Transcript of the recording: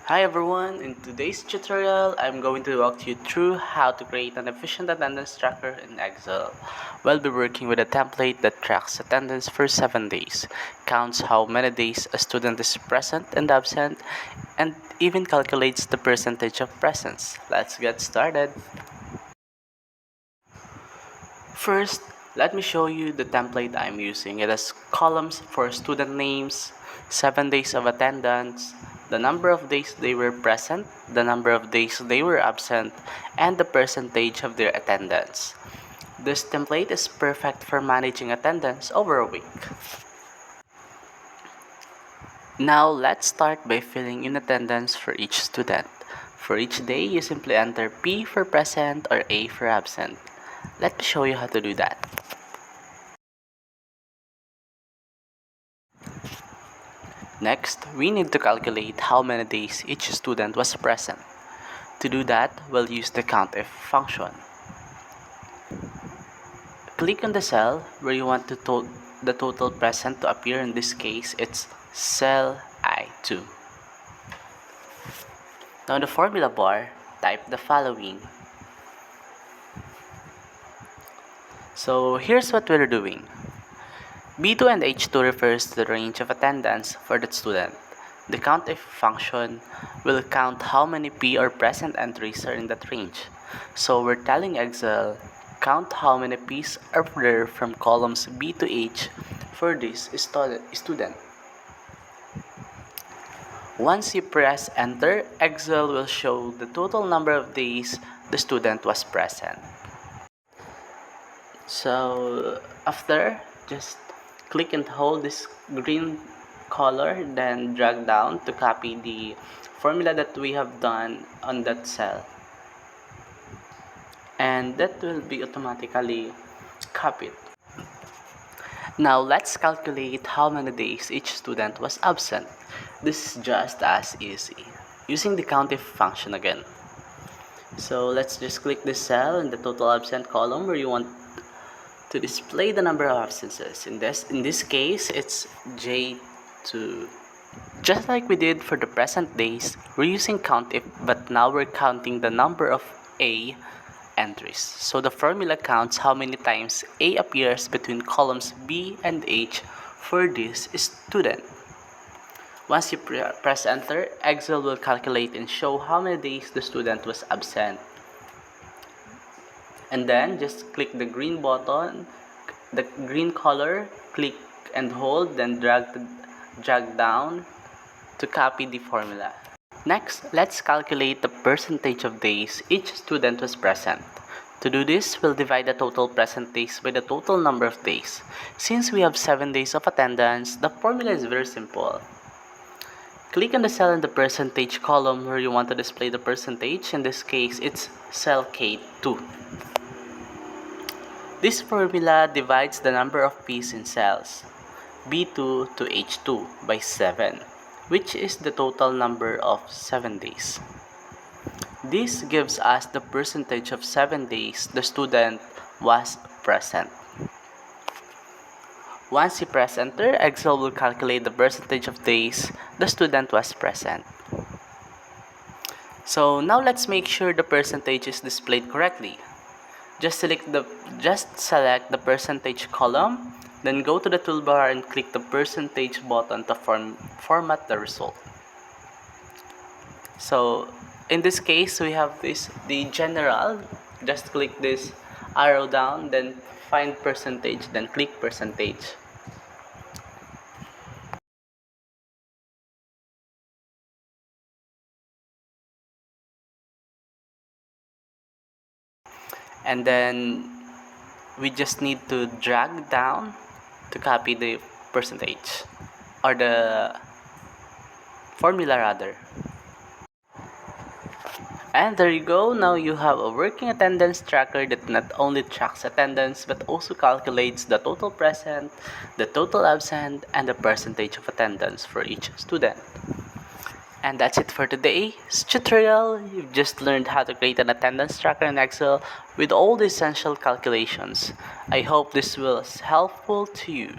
Hi everyone, in today's tutorial, I'm going to walk you through how to create an efficient attendance tracker in Excel. We'll be working with a template that tracks attendance for 7 days, counts how many days a student is present and absent, and even calculates the percentage of presence. Let's get started. First, let me show you the template I'm using. It has columns for student names, 7 days of attendance, the number of days they were present, the number of days they were absent, and the percentage of their attendance. This template is perfect for managing attendance over a week. Now, let's start by filling in attendance for each student. For each day, you simply enter P for present or A for absent. Let me show you how to do that. Next, we need to calculate how many days each student was present. To do that, we'll use the COUNTIF function. Click on the cell where you want the total present to appear. In this case, it's cell I2. Now in the formula bar, type the following. So here's what we're doing. B2 and H2 refers to the range of attendance for that student. The COUNTIF function will count how many P or present entries are in that range. So we're telling Excel, count how many P's are there from columns B to H for this student. Once you press enter, Excel will show the total number of days the student was present. So after, just click and hold this green color, then drag down to copy the formula that we have done on that cell, and that will be automatically copied. Now let's calculate how many days each student was absent. This is just as easy using the COUNTIF function again. So let's just click this cell in the total absent column where you want to display the number of absences. In this case, it's J2. Just like we did for the present days, we're using COUNTIF, but now we're counting the number of A entries. So the formula counts how many times A appears between columns B and H for this student. Once you press enter, Excel will calculate and show how many days the student was absent. And then just click the green button, the green color, click and hold, then drag down to copy the formula. Next, let's calculate the percentage of days each student was present. To do this, we'll divide the total present days by the total number of days. Since we have 7 days of attendance, the formula is very simple. Click on the cell in the percentage column where you want to display the percentage. In this case, it's cell K2. This formula divides the number of P's in cells B2 to H2 by 7, which is the total number of 7 days. This gives us the percentage of 7 days the student was present. Once you press enter, Excel will calculate the percentage of days the student was present. So now let's make sure the percentage is displayed correctly. Just select the percentage column, then go to the toolbar and click the percentage button to format the result. So in this case, we have the general. Just click this arrow down, then find percentage, then click percentage. And then we just need to drag down to copy the percentage, or the formula rather. And there you go, now you have a working attendance tracker that not only tracks attendance but also calculates the total present, the total absent, and the percentage of attendance for each student. And that's it for today's tutorial. You've just learned how to create an attendance tracker in Excel with all the essential calculations. I hope this was helpful to you.